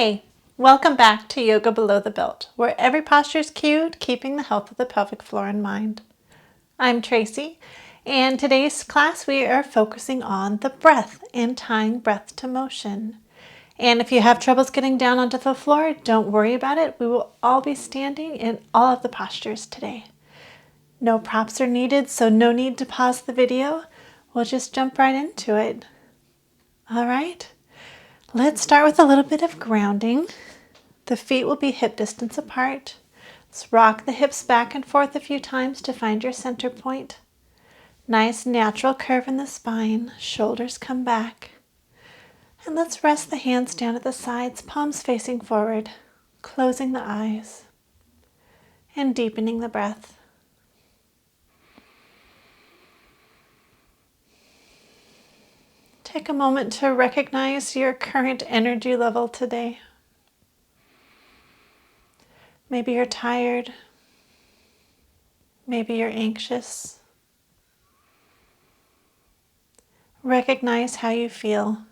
Hey, welcome back to Yoga Below the Belt, where every posture is cued, keeping the health of the pelvic floor in mind. I'm Tracy, and today's class we are focusing on the breath and tying breath to motion. And if you have troubles getting down onto the floor, don't worry about it. We will all be standing in all of the postures today. No props are needed, so no need to pause the video. We'll just jump right into it. All right. Let's start with a little bit of grounding. The feet will be hip distance apart. Let's rock the hips back and forth a few times to find your center point. Nice natural curve in the spine. Shoulders come back. And let's rest the hands down at the sides, palms facing forward, closing the eyes, and deepening the breath. Take a moment to recognize your current energy level today. Maybe you're tired. Maybe you're anxious. Recognize how you feel.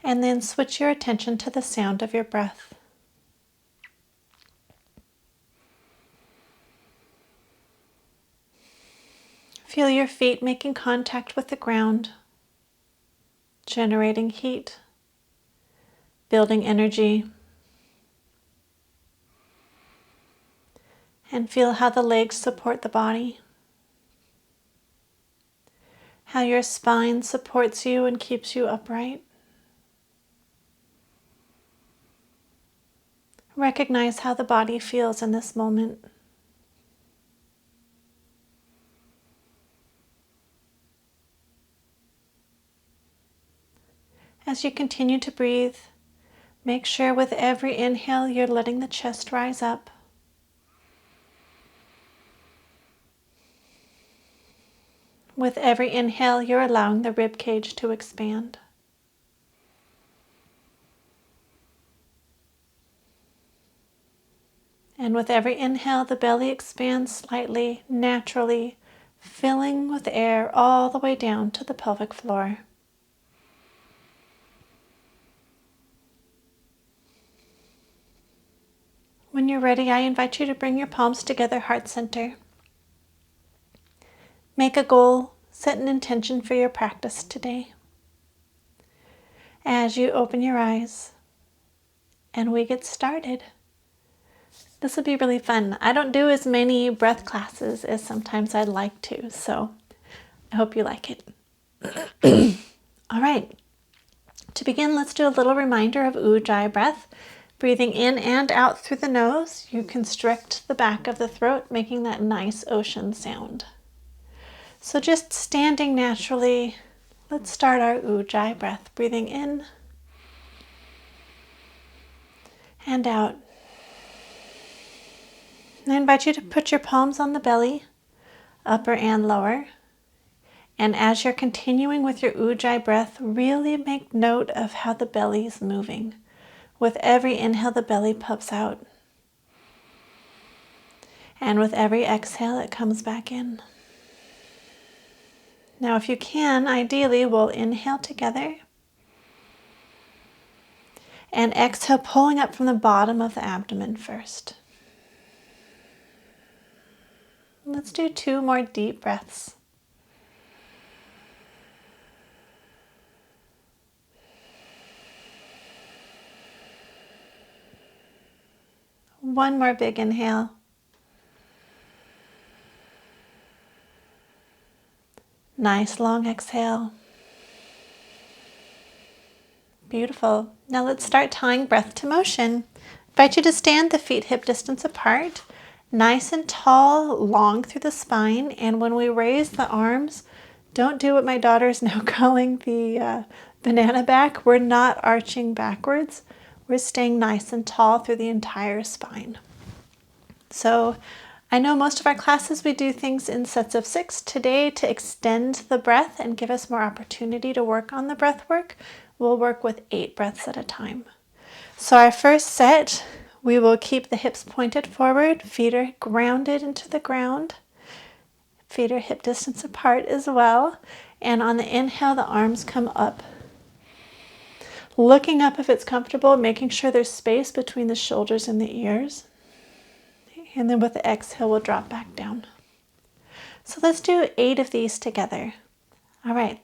And then switch your attention to the sound of your breath. Feel your feet making contact with the ground, generating heat, building energy. And feel how the legs support the body, how your spine supports you and keeps you upright. Recognize how the body feels in this moment. As you continue to breathe, make sure with every inhale you're letting the chest rise up. With every inhale, you're allowing the rib cage to expand. And with every inhale, the belly expands slightly, naturally, filling with air all the way down to the pelvic floor. When you're ready, I invite you to bring your palms together, heart center. Make a goal, set an intention for your practice today. As you open your eyes and we get started. This will be really fun. I don't do as many breath classes as sometimes I'd like to, so I hope you like it. All right. To begin, let's do a little reminder of ujjayi breath. Breathing in and out through the nose, you constrict the back of the throat, making that nice ocean sound. So just standing naturally, let's start our ujjayi breath. Breathing in and out. I invite you to put your palms on the belly, upper and lower. And as you're continuing with your ujjayi breath, really make note of how the belly is moving. With every inhale, the belly puffs out. And with every exhale, it comes back in. Now, if you can, ideally, we'll inhale together. And exhale, pulling up from the bottom of the abdomen first. Let's do 2 more deep breaths. One more big inhale. Nice long exhale. Beautiful. Now let's start tying breath to motion. I invite you to stand the feet hip distance apart, nice and tall, long through the spine. And when we raise the arms, don't do what my daughter is now calling the banana back. We're not arching backwards. We're staying nice and tall through the entire spine. So I know most of our classes we do things in sets of 6. Today, to extend the breath and give us more opportunity to work on the breath work, we'll work with 8 breaths at a time. So our first set, we will keep the hips pointed forward, feet are grounded into the ground. Feet are hip distance apart as well. And on the inhale, the arms come up. Looking up if it's comfortable, making sure there's space between the shoulders and the ears. And then with the exhale, we'll drop back down. So let's do 8 of these together. All right,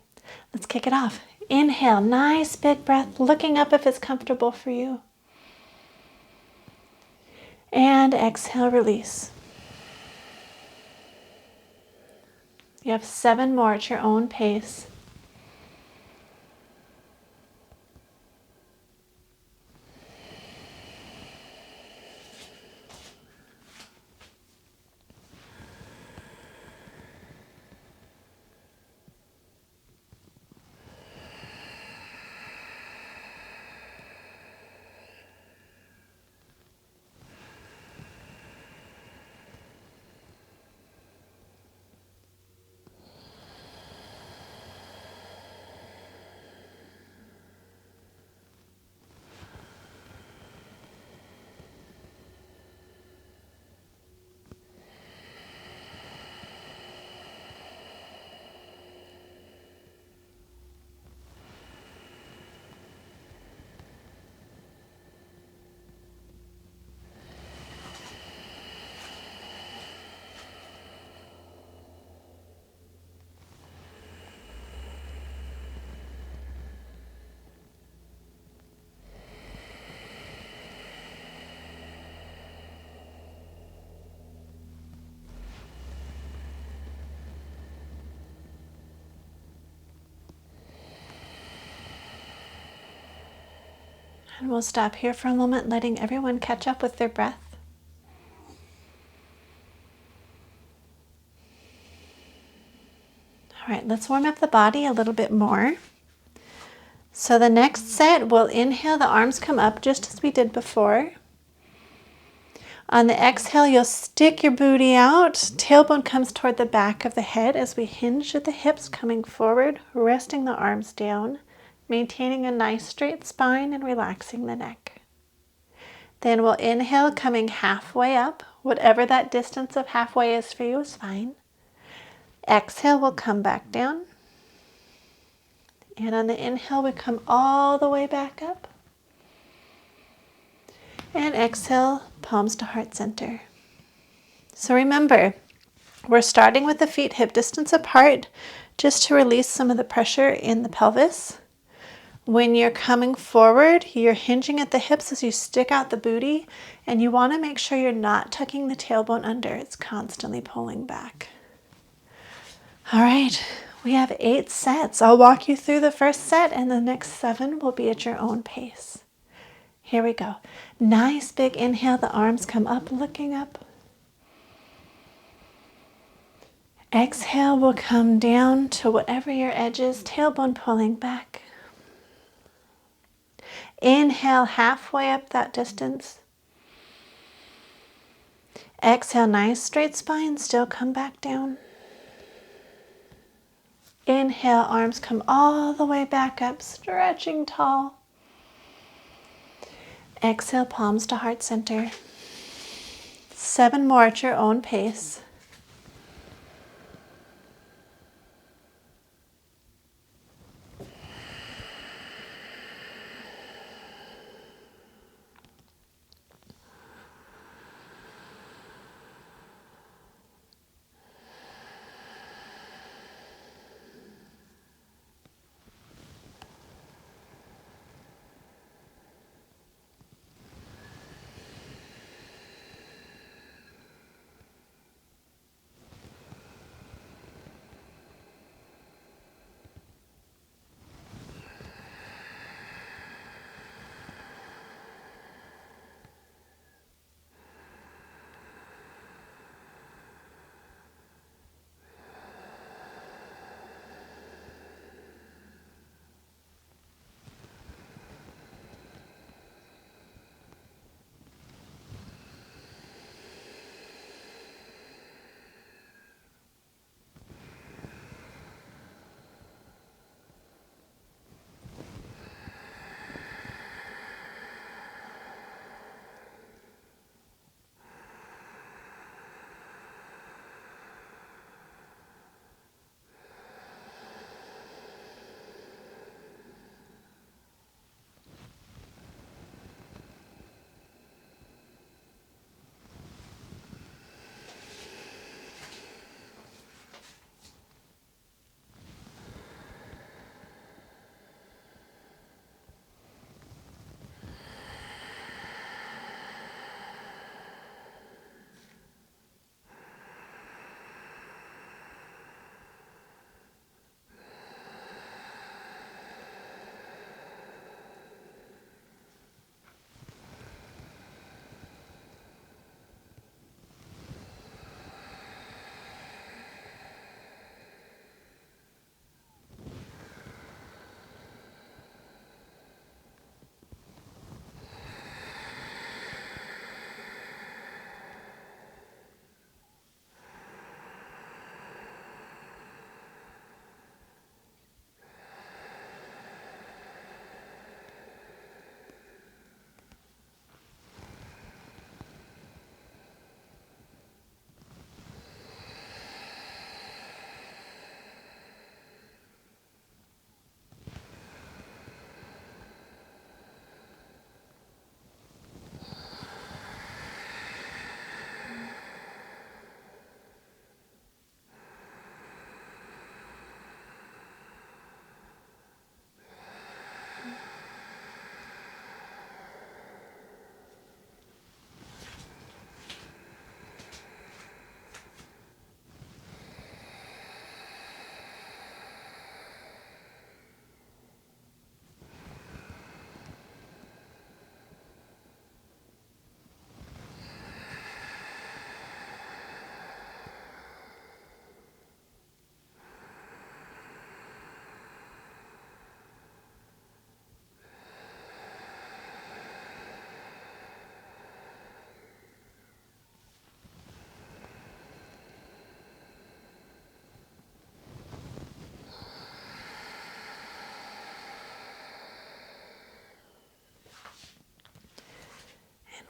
let's kick it off. Inhale, nice big breath, looking up if it's comfortable for you. And exhale, release. You have 7 more at your own pace. And we'll stop here for a moment, letting everyone catch up with their breath. All right, let's warm up the body a little bit more. So the next set, we'll inhale, the arms come up just as we did before. On the exhale, you'll stick your booty out. Tailbone comes toward the back of the head as we hinge at the hips, coming forward, resting the arms down, maintaining a nice straight spine and relaxing the neck. Then we'll inhale, coming halfway up. Whatever that distance of halfway is for you is fine. Exhale, we'll come back down. And on the inhale, we come all the way back up. And exhale, palms to heart center. So remember, we're starting with the feet hip distance apart just to release some of the pressure in the pelvis. When you're coming forward, you're hinging at the hips as you stick out the booty, and you want to make sure you're not tucking the tailbone under. It's constantly pulling back. All right, we have 8 sets. I'll walk you through the first set, and the next 7 will be at your own pace. Here we go. Nice big inhale, the arms come up, looking up. Exhale will come down to whatever your edge is, tailbone pulling back. Inhale, halfway up that distance. Exhale, nice straight spine, still come back down. Inhale, arms come all the way back up, stretching tall. Exhale, palms to heart center. 7 more at your own pace.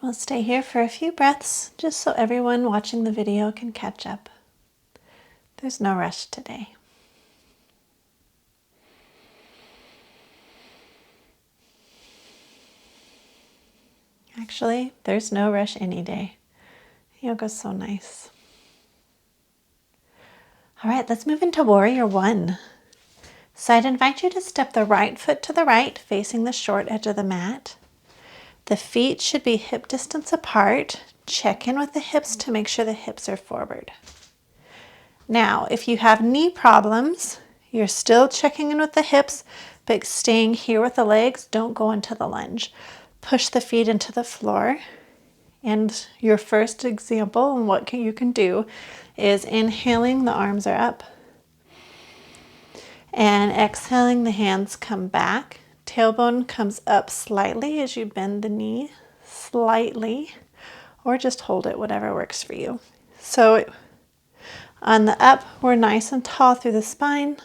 We'll stay here for a few breaths just so everyone watching the video can catch up. There's no rush today. Actually, there's no rush any day. Yoga's so nice. All right, let's move into Warrior One. So I'd invite you to step the right foot to the right, facing the short edge of the mat. The feet should be hip distance apart. Check in with the hips to make sure the hips are forward. Now, if you have knee problems, you're still checking in with the hips, but staying here with the legs. Don't go into the lunge. Push the feet into the floor. And your first example and what you can do is inhaling, the arms are up. And exhaling, the hands come back. Tailbone comes up slightly as you bend the knee slightly, or just hold it, whatever works for you. So on the up, we're nice and tall through the spine.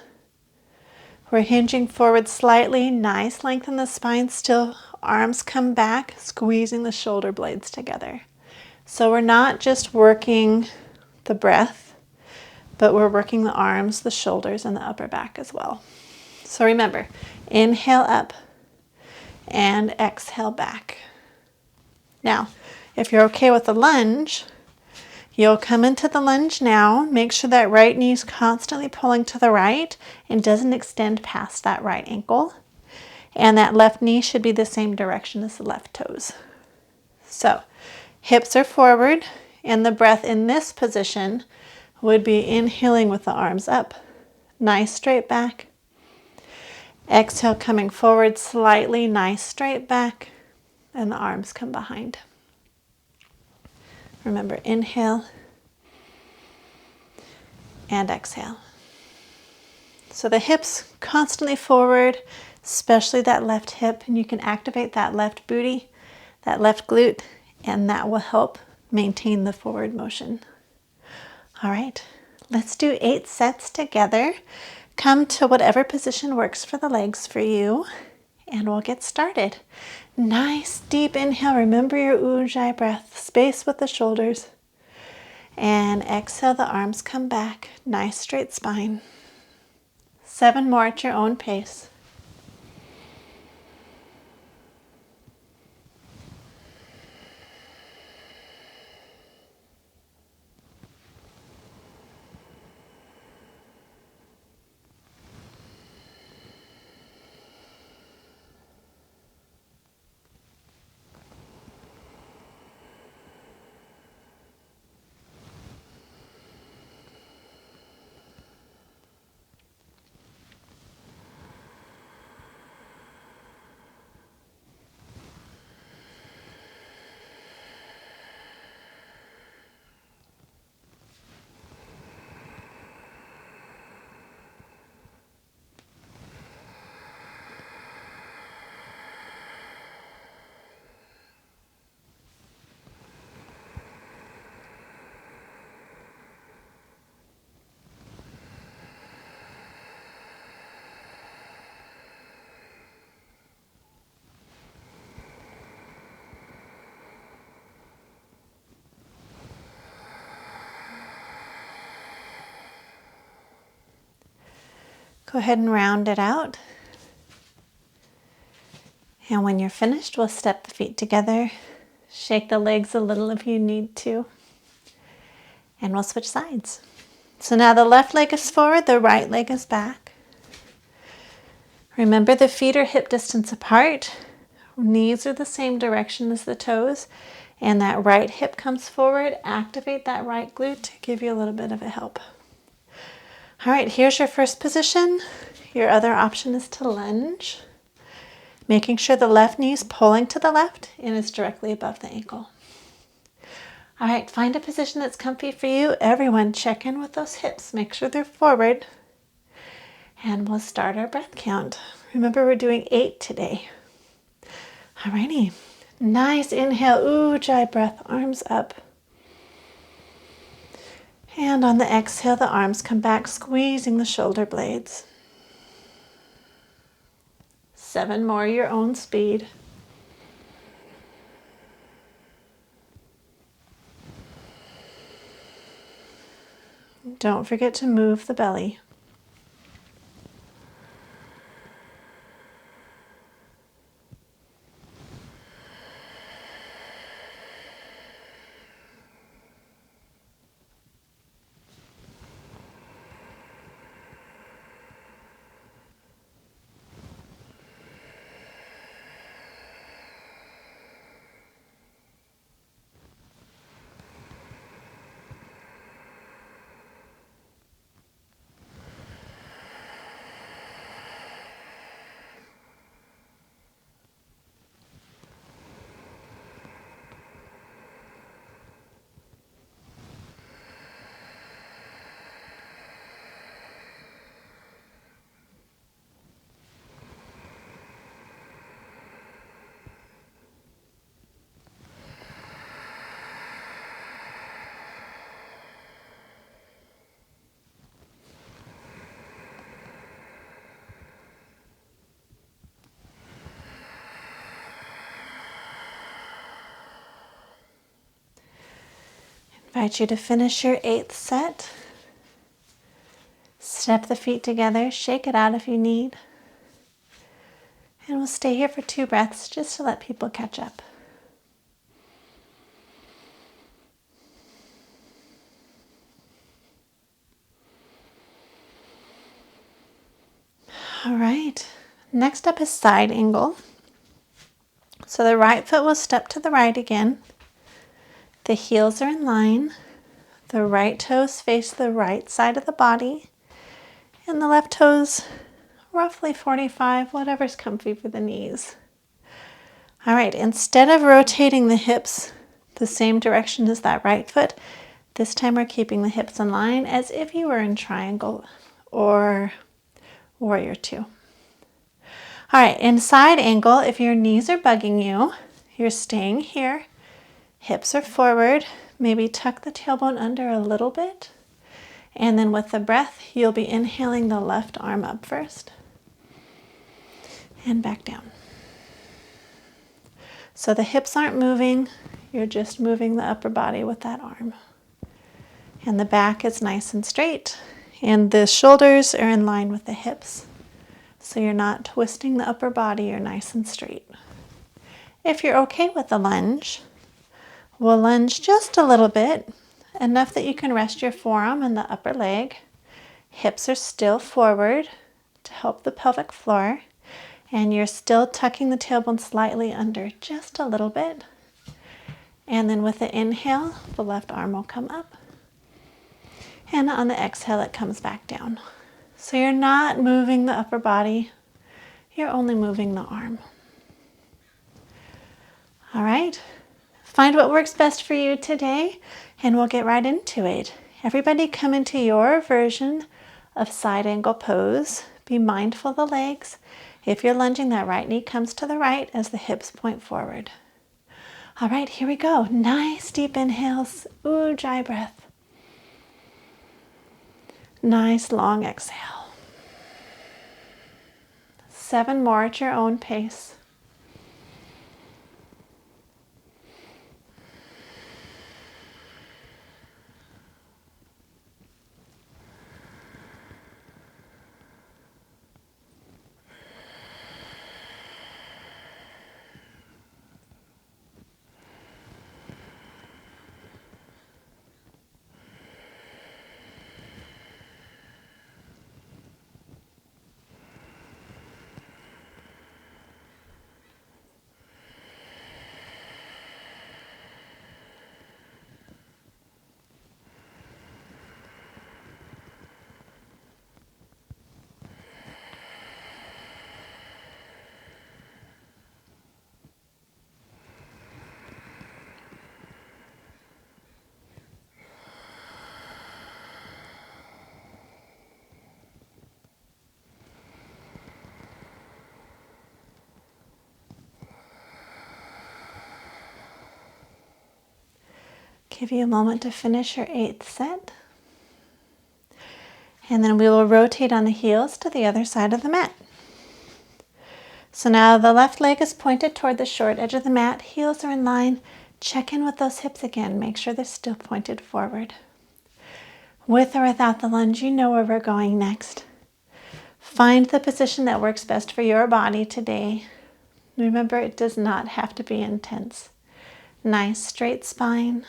We're hinging forward slightly, nice length in the spine, still arms come back, squeezing the shoulder blades together. So we're not just working the breath, but we're working the arms, the shoulders, and the upper back as well. So remember, inhale up and exhale back. Now, if you're okay with the lunge, you'll come into the lunge now. Make sure that right knee is constantly pulling to the right and doesn't extend past that right ankle. And that left knee should be the same direction as the left toes. So, hips are forward, and the breath in this position would be inhaling with the arms up. Nice straight back. Exhale, coming forward slightly, nice straight back, and the arms come behind. Remember, inhale and exhale. So the hips constantly forward, especially that left hip, and you can activate that left booty, that left glute, and that will help maintain the forward motion. All right, let's do 8 sets together. Come to whatever position works for the legs for you, and we'll get started. Nice deep inhale. Remember your ujjayi breath, space with the shoulders. And exhale, the arms come back. Nice straight spine. 7 more at your own pace. Go ahead and round it out. And when you're finished, we'll step the feet together, shake the legs a little if you need to, and we'll switch sides. So now the left leg is forward, the right leg is back. Remember, the feet are hip distance apart. Knees are the same direction as the toes, and that right hip comes forward. Activate that right glute to give you a little bit of a help. All right, here's your first position. Your other option is to lunge, making sure the left knee is pulling to the left and is directly above the ankle. All right, find a position that's comfy for you. Everyone, check in with those hips. Make sure they're forward. And we'll start our breath count. Remember, we're doing 8 today. All righty. Nice inhale, ujjayi breath, arms up. And on the exhale, the arms come back, squeezing the shoulder blades. 7 more, your own speed. Don't forget to move the belly. I invite you to finish your 8th set. Step the feet together, shake it out if you need. And we'll stay here for 2 breaths just to let people catch up. All right, next up is side angle. So the right foot will step to the right again. The heels are in line. The right toes face the right side of the body. And the left toes roughly 45, whatever's comfy for the knees. All right, instead of rotating the hips the same direction as that right foot, this time we're keeping the hips in line as if you were in triangle or warrior 2. All right, in side angle, if your knees are bugging you, you're staying here. Hips are forward. Maybe tuck the tailbone under a little bit. And then with the breath, you'll be inhaling the left arm up first. And back down. So the hips aren't moving. You're just moving the upper body with that arm. And the back is nice and straight. And the shoulders are in line with the hips. So you're not twisting the upper body. You're nice and straight. If you're okay with the lunge, we'll lunge just a little bit, enough that you can rest your forearm on the upper leg. Hips are still forward to help the pelvic floor, and you're still tucking the tailbone slightly under just a little bit. And then with the inhale, the left arm will come up. And on the exhale, it comes back down. So you're not moving the upper body, you're only moving the arm. All right. Find what works best for you today, and we'll get right into it. Everybody come into your version of side angle pose. Be mindful of the legs. If you're lunging, that right knee comes to the right as the hips point forward. All right, here we go. Nice deep inhales, ujjayi breath. Nice long exhale. 7 more at your own pace. Give you a moment to finish your 8th set. And then we will rotate on the heels to the other side of the mat. So now the left leg is pointed toward the short edge of the mat. Heels are in line. Check in with those hips again. Make sure they're still pointed forward. With or without the lunge, you know where we're going next. Find the position that works best for your body today. Remember, it does not have to be intense. Nice straight spine.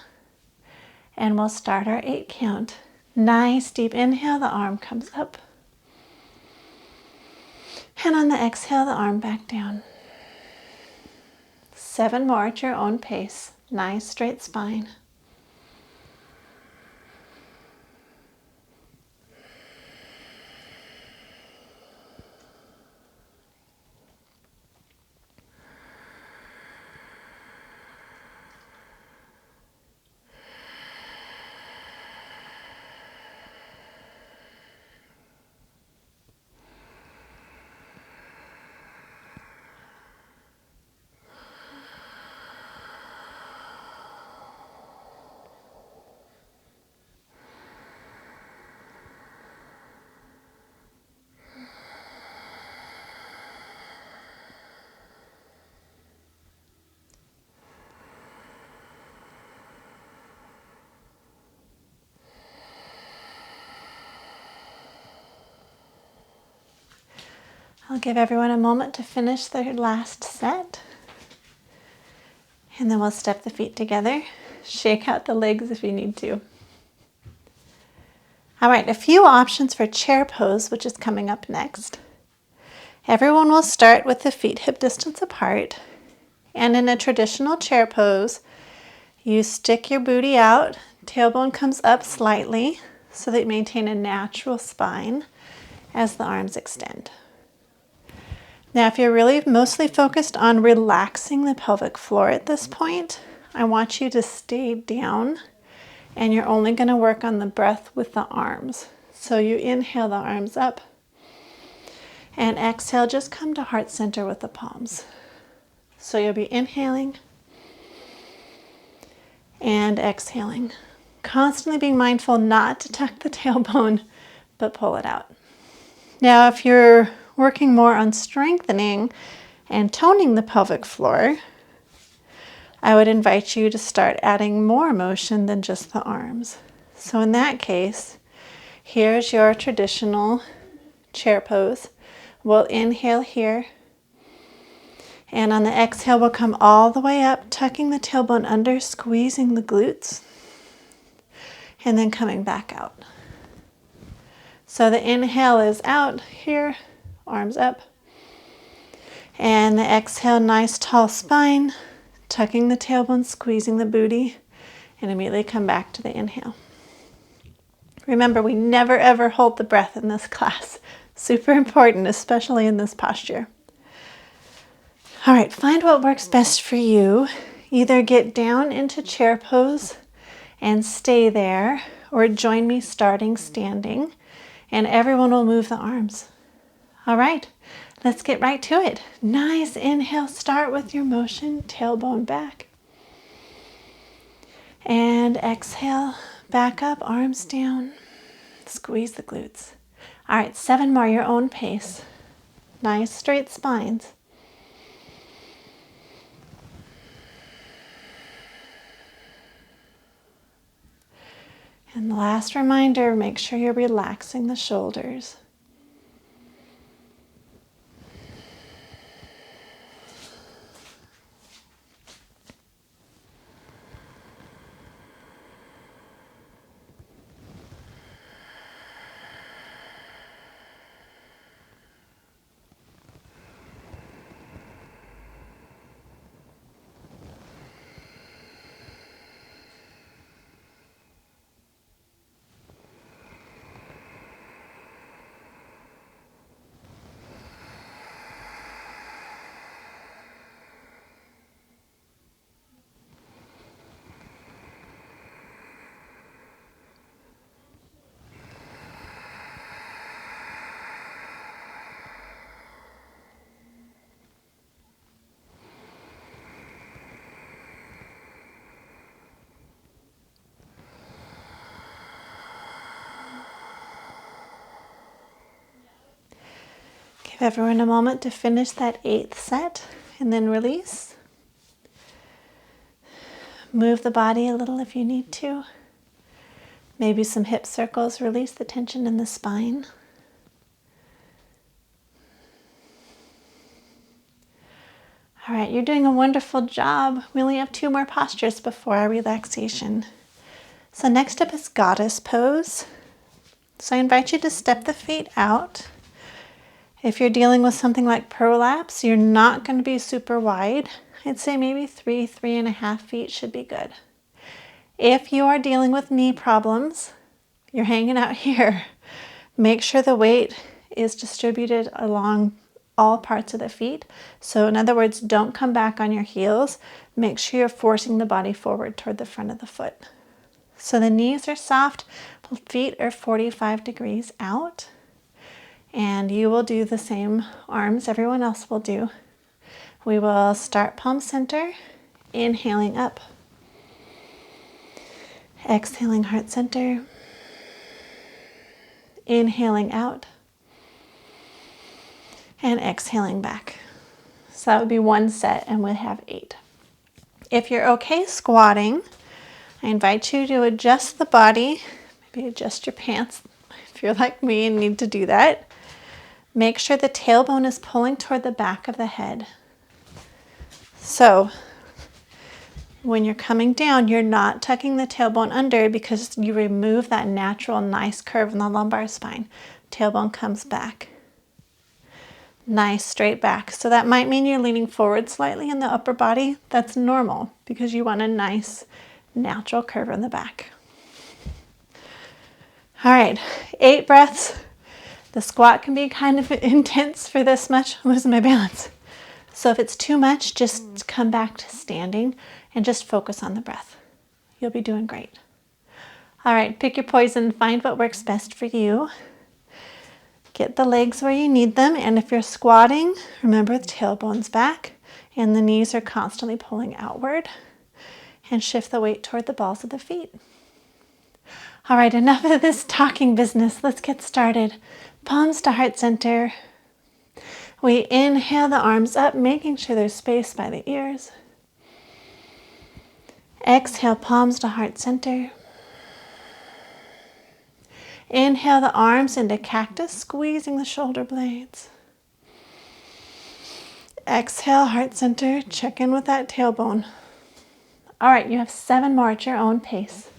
And we'll start our 8 count. Nice deep inhale, the arm comes up. And on the exhale, the arm back down. 7 more at your own pace. Nice straight spine. I'll give everyone a moment to finish their last set. And then we'll step the feet together. Shake out the legs if you need to. All right, a few options for chair pose, which is coming up next. Everyone will start with the feet hip distance apart. And in a traditional chair pose, you stick your booty out, tailbone comes up slightly so that you maintain a natural spine as the arms extend. Now, if you're really mostly focused on relaxing the pelvic floor at this point, I want you to stay down and you're only going to work on the breath with the arms. So you inhale the arms up and exhale, just come to heart center with the palms. So you'll be inhaling and exhaling, constantly being mindful not to tuck the tailbone, but pull it out. Now, if you're working more on strengthening and toning the pelvic floor, I would invite you to start adding more motion than just the arms. So in that case, here's your traditional chair pose. We'll inhale here, and on the exhale, we'll come all the way up, tucking the tailbone under, squeezing the glutes, and then coming back out. So the inhale is out here, arms up. And the exhale, nice tall spine, tucking the tailbone, squeezing the booty, and immediately come back to the inhale. Remember, we never ever hold the breath in this class. Super important, especially in this posture. All right, find what works best for you. Either get down into chair pose and stay there, or join me starting standing, and everyone will move the arms. All right, let's get right to it. Nice inhale, start with your motion, tailbone back. And exhale, back up, arms down, squeeze the glutes. All right, 7 more, your own pace. Nice straight spines. And the last reminder, make sure you're relaxing the shoulders. Give everyone a moment to finish that 8th set and then release. Move the body a little if you need to. Maybe some hip circles, release the tension in the spine. All right, you're doing a wonderful job. We only have 2 more postures before our relaxation. So next up is goddess pose. So I invite you to step the feet out. If you're dealing with something like prolapse, you're not going to be super wide. I'd say maybe 3.5 feet should be good. If you are dealing with knee problems, you're hanging out here, make sure the weight is distributed along all parts of the feet. So in other words, don't come back on your heels. Make sure you're forcing the body forward toward the front of the foot. So the knees are soft, feet are 45 degrees out. And you will do the same arms everyone else will do. We will start palm center, inhaling up. Exhaling heart center. Inhaling out. And exhaling back. So that would be 1 set, and we'd have 8. If you're okay squatting, I invite you to adjust the body, maybe adjust your pants if you're like me and need to do that. Make sure the tailbone is pulling toward the back of the head. So when you're coming down, you're not tucking the tailbone under because you remove that natural nice curve in the lumbar spine. Tailbone comes back. Nice straight back. So that might mean you're leaning forward slightly in the upper body. That's normal because you want a nice natural curve in the back. All right, 8 breaths. The squat can be kind of intense for this much. I'm losing my balance. So if it's too much, just come back to standing and just focus on the breath. You'll be doing great. All right, pick your poison. Find what works best for you. Get the legs where you need them, and if you're squatting, remember the tailbone's back and the knees are constantly pulling outward, and shift the weight toward the balls of the feet. All right, enough of this talking business. Let's get started. Palms to heart center. We inhale the arms up, making sure there's space by the ears. Exhale, palms to heart center. Inhale the arms into cactus, squeezing the shoulder blades. Exhale, heart center. Check in with that tailbone. All right, you have 7 more at your own pace.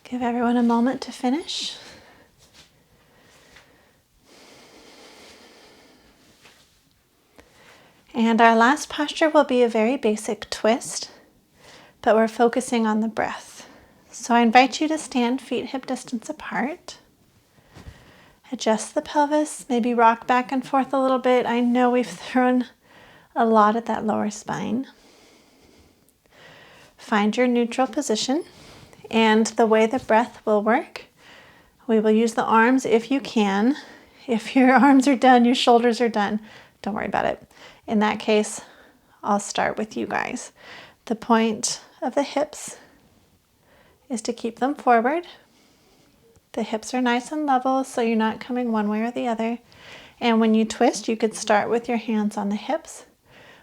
Give everyone a moment to finish. And our last posture will be a very basic twist, but we're focusing on the breath. So I invite you to stand feet hip distance apart. Adjust the pelvis, maybe rock back and forth a little bit. I know we've thrown a lot at that lower spine. Find your neutral position, and the way the breath will work, we will use the arms if you can. If your arms are done, your shoulders are done, don't worry about it. In that case, I'll start with you guys. The point of the hips is to keep them forward. The hips are nice and level, so you're not coming one way or the other. And when you twist, you could start with your hands on the hips.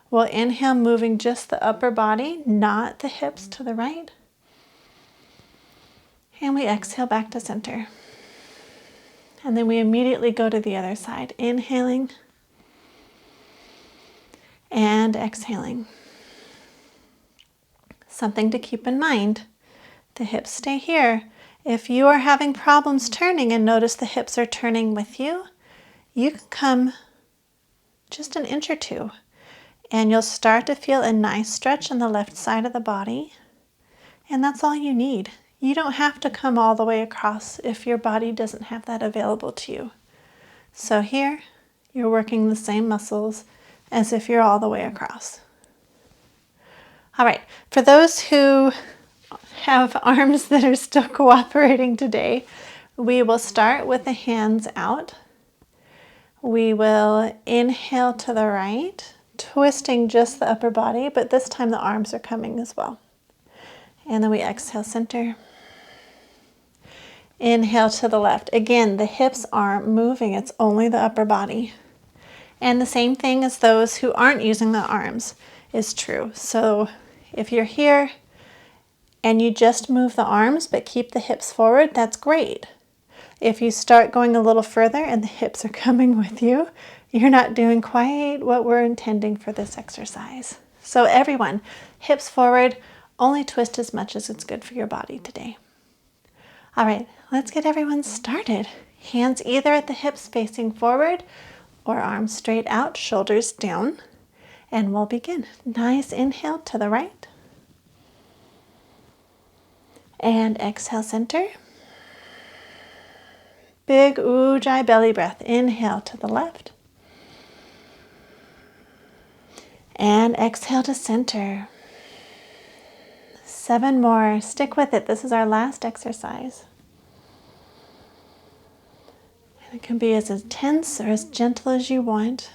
We'll inhale, moving just the upper body, not the hips to the right. And we exhale back to center. And then we immediately go to the other side, inhaling and exhaling. Something to keep in mind, the hips stay here. If you are having problems turning and notice the hips are turning with you, you can come just an inch or two and you'll start to feel a nice stretch on the left side of the body. And that's all you need. You don't have to come all the way across if your body doesn't have that available to you. So here, you're working the same muscles as if you're all the way across. All right, for those who have arms that are still cooperating today, we will start with the hands out. We will inhale to the right, twisting just the upper body, but this time the arms are coming as well. And then we exhale center. Inhale to the left. Again, the hips aren't moving, it's only the upper body. And the same thing as those who aren't using the arms is true. So if you're here and you just move the arms but keep the hips forward, that's great. If you start going a little further and the hips are coming with you, you're not doing quite what we're intending for this exercise. So everyone, hips forward, only twist as much as it's good for your body today. All right, let's get everyone started. Hands either at the hips facing forward or arms straight out, shoulders down, and we'll begin. Nice inhale to the right. And exhale center. Big ujjayi belly breath. Inhale to the left. And exhale to center. 7 more. Stick with it. This is our last exercise. And it can be as intense or as gentle as you want.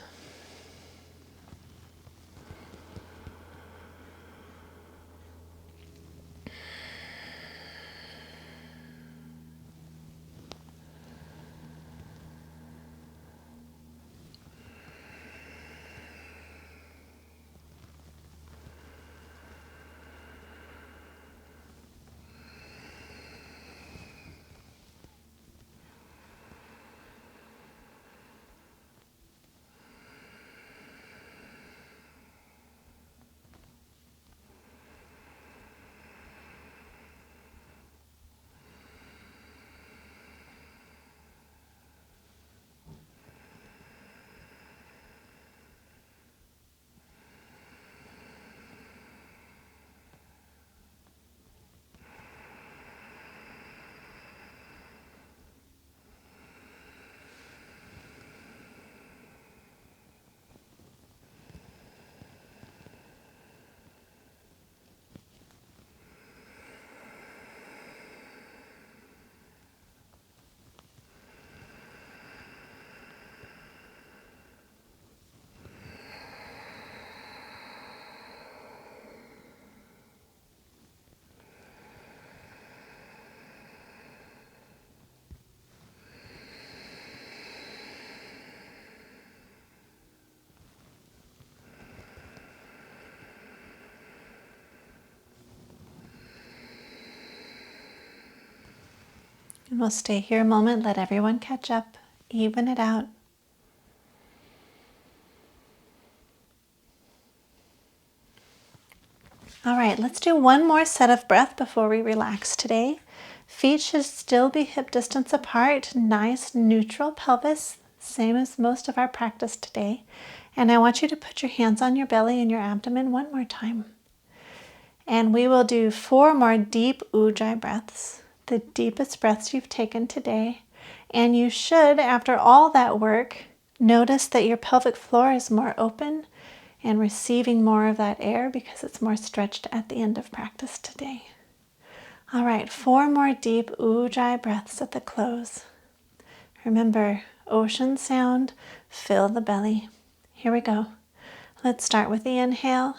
And we'll stay here a moment, let everyone catch up, even it out. All right, let's do one more set of breath before we relax today. Feet should still be hip distance apart. Nice neutral pelvis, same as most of our practice today. And I want you to put your hands on your belly and your abdomen one more time. And we will do 4 more deep ujjayi breaths, the deepest breaths you've taken today. And you should, after all that work, notice that your pelvic floor is more open and receiving more of that air because it's more stretched at the end of practice today. All right, 4 more deep ujjayi breaths at the close. Remember, ocean sound, fill the belly. Here we go. Let's start with the inhale.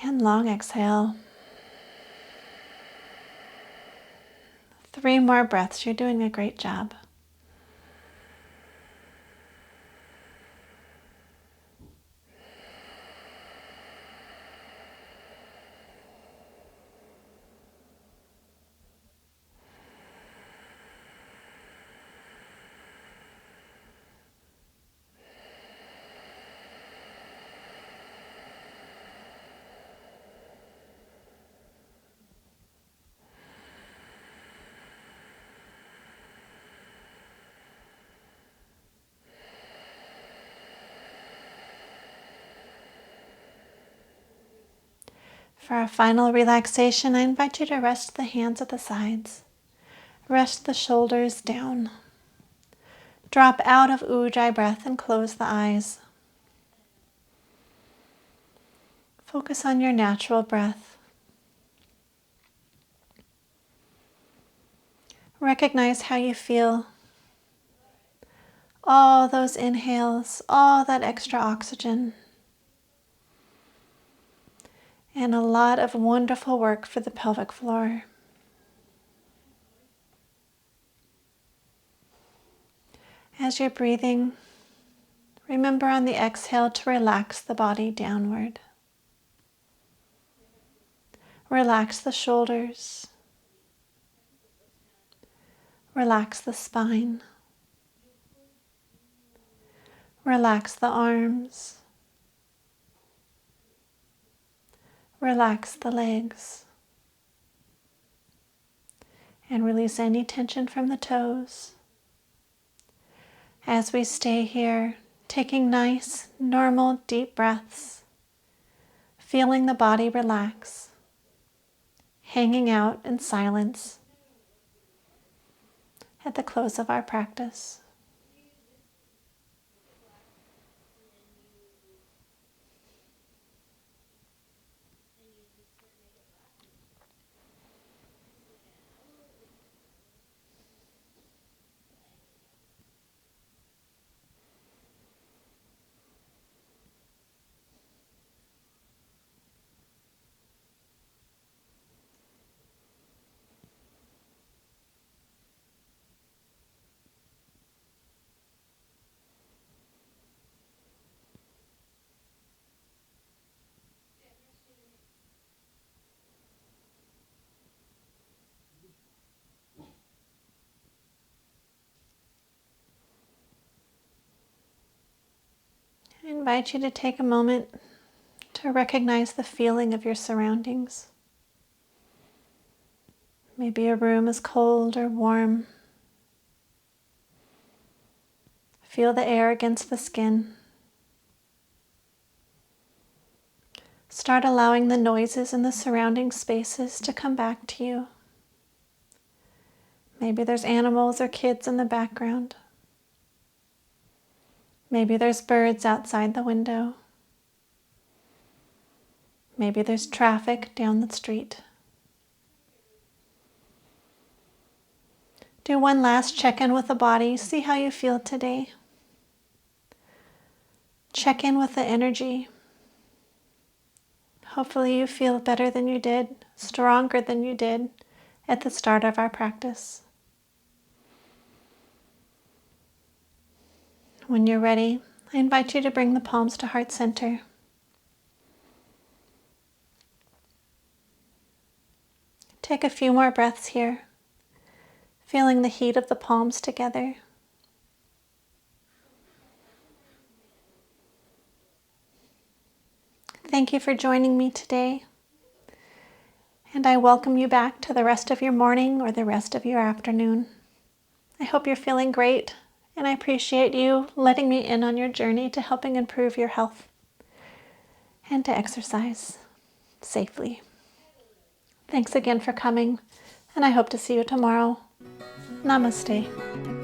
And long exhale. 3 more breaths. You're doing a great job. For our final relaxation, I invite you to rest the hands at the sides. Rest the shoulders down. Drop out of ujjayi breath and close the eyes. Focus on your natural breath. Recognize how you feel. All those inhales, all that extra oxygen. And a lot of wonderful work for the pelvic floor. As you're breathing, remember on the exhale to relax the body downward. Relax the shoulders. Relax the spine. Relax the arms. Relax the legs. And release any tension from the toes. As we stay here, taking nice, normal, deep breaths, feeling the body relax, hanging out in silence at the close of our practice. I invite you to take a moment to recognize the feeling of your surroundings. Maybe your room is cold or warm. Feel the air against the skin. Start allowing the noises in the surrounding spaces to come back to you. Maybe there's animals or kids in the background. Maybe there's birds outside the window. Maybe there's traffic down the street. Do one last check-in with the body. See how you feel today. Check in with the energy. Hopefully you feel better than you did, stronger than you did at the start of our practice. When you're ready, I invite you to bring the palms to heart center. Take a few more breaths here, feeling the heat of the palms together. Thank you for joining me today. And I welcome you back to the rest of your morning or the rest of your afternoon. I hope you're feeling great, and I appreciate you letting me in on your journey to helping improve your health and to exercise safely. Thanks again for coming, and I hope to see you tomorrow. Namaste.